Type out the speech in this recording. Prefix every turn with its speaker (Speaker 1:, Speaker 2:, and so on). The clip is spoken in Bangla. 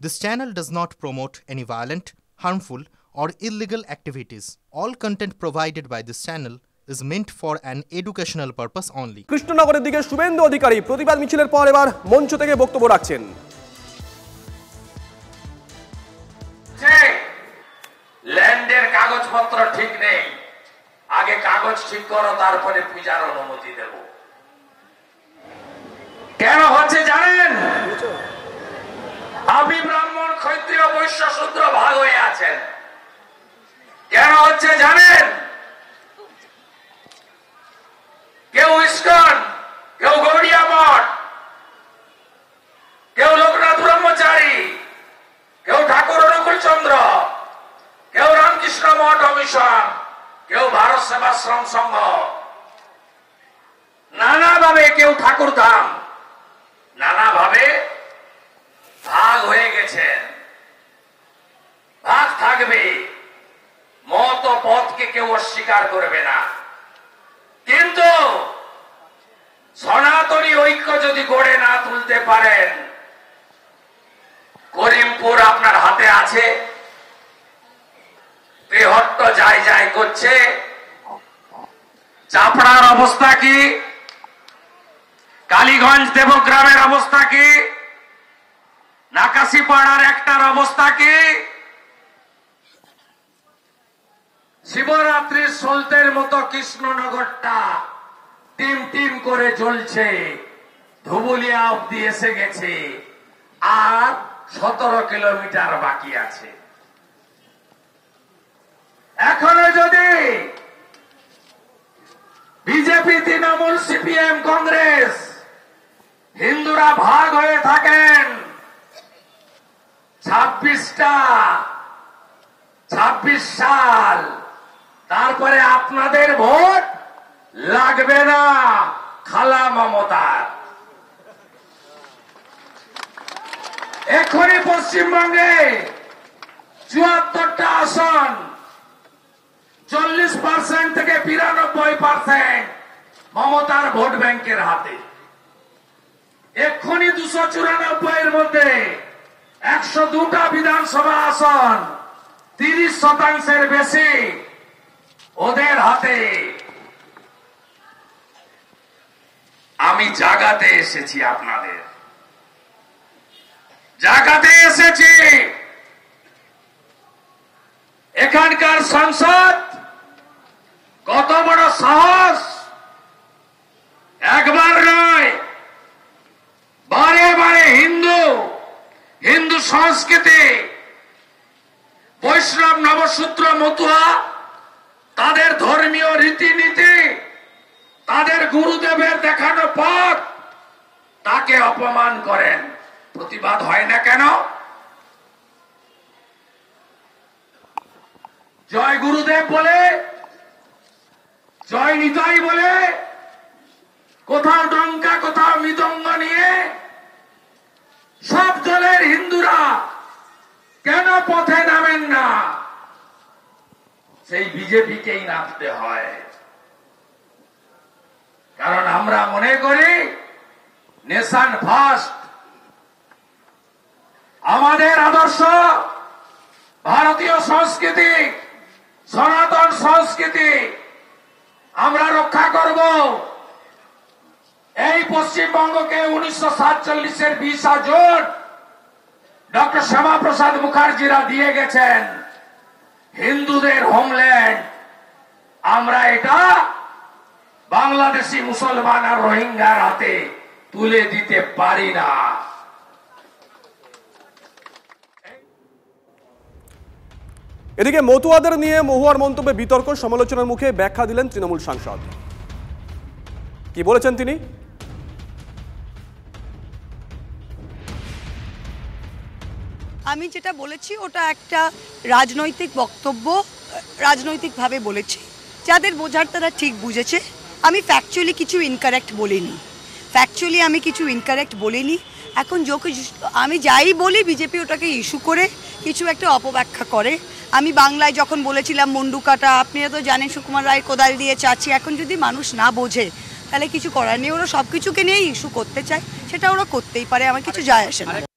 Speaker 1: This channel does not promote any violent, harmful, or illegal activities. All content provided by this channel is meant for an educational purpose only.
Speaker 2: কৃষ্ণনগরের দিকে শুভেন্দু অধিকারী প্রতিবাদ মিছিলের পর এবার মঞ্চ থেকে বক্তব্য রাখছেন।
Speaker 3: ল্যান্ডের কাগজপত্র ঠিক নেই, আগে কাগজ ঠিক করো, তারপরে পূজার অনুমতি দেব। কেন হচ্ছে জানেন? আপনি ব্রাহ্মণ, ক্ষত্রিয়, বৈশ্য, শূদ্র ভাগ হয়ে আছেন। কেন হচ্ছে জানেন? কেউ ইস্কন, কেউ গৌড়িয়া মঠ, কেউ লোকনাথ ব্রহ্মচারী, কেউ ঠাকুর অনুকূল চন্দ্র, কেউ রামকৃষ্ণ মঠ মিশন, কেউ ভারত সেবাশ্রম সংঘ, নানাভাবে, কেউ ঠাকুর ধাম, নানাভাবে ভাগ হয়ে গেছেন। ভাগ থাকবে, মত পথকে কেউ অস্বীকার করবে না, কিন্তু সনাতনী ঐক্য যদি গড়ে না তুলতে পারেন, করিমপুর আপনার হাতে আছে, তেহট্ট যাই যাই করছে, চাপড়ার অবস্থা কি, কালীগঞ্জ দেবগ্রামের অবস্থা কি, নাকাশিপাড়ার একটার অবস্থা কি, শিবরাত্রির সলতের মতো কৃষ্ণনগরটা টিম টিম করে জ্বলছে, ধুবুলিয়া অব্দি এসে গেছে, আর 17 কিলোমিটার বাকি আছে। এখনো যদি বিজেপি, তৃণমূল, সিপিএম, কংগ্রেস হিন্দুরা ভাগ হয়ে থাকেন, 26 সাল, তারপরে আপনাদের ভোট লাগবে না খালা মমতার। এখনই পশ্চিমবঙ্গে 74টা আসন 40% থেকে 92% মমতার ভোট ব্যাংকের হাতে। এক্ষুনি 294 মধ্যে 102টা বিধানসভা আসন 30% বেশি ওদের হাতে। আমি জাগাতে এসেছি, আপনাদের জাগাতে এসেছি। এখানকার সংসদ কত বড় সাহস! একবার নয়, বারে বারে হিন্দু সংস্কৃতি, বৈষ্ণব, নবসূত্র, মতুয়া, তাদের ধর্মীয় রীতিনীতি, তাদের গুরুদেবের দেখানো পথ, তাকে অপমান করেন। প্রতিবাদ হয় না কেন? জয় গুরুদেব বলে, জয় নিতাই বলে, কোথাও ডঙ্কা, কোথাও মৃদঙ্গ নিয়ে সব দলের হিন্দুরা কেন পথে নামেন না? সেই বিজেপিকেই নামতে হয়, কারণ আমরা মনে করি নেশন ফার্স্ট। আমাদের আদর্শ ভারতীয় সংস্কৃতি, সনাতন সংস্কৃতি আমরা রক্ষা করব। এই পশ্চিমবঙ্গকে 1947-এর 20 জুন ডক্টর শ্যামাপ্রসাদ মুখার্জিরা দিয়ে গেছেন হিন্দুদের হোমল্যান্ড। আমরা এটা বাংলাদেশি মুসলমান আর রোহিঙ্গার হাতে তুলে দিতে পারি না।
Speaker 2: এদিকে মতুয়াদের নিয়ে মহুয়ার মন্তব্যে বিতর্ক, সমালোচনার মুখে ব্যাখ্যা দিলেন তৃণমূল সাংসদ। কি বলেছেন তিনি?
Speaker 4: আমি যেটা বলেছি ওটা একটা রাজনৈতিক বক্তব্য, রাজনৈতিকভাবে বলেছি, যাদের বোঝার তারা ঠিক বুঝেছে। আমি ফ্যাকচুয়ালি কিছু ইনকারেক্ট বলিনি। এখন আমি যাই বলি, বিজেপি ওটাকে ইস্যু করে কিছু একটা অপব্যাখ্যা করে। আমি বাংলায় যখন বলেছিলাম মুন্ডু কাটা, আপনারা তো জানেন সুকুমার রায় কোদাল দিয়ে চাচ্ছি, এখন যদি মানুষ না বোঝে তাহলে কিছু করার নেই। ওরা সব কিছুকে নিয়েই ইস্যু করতে চায়, সেটা ওরা করতেই পারে, আমার কিছু যায় আসে না।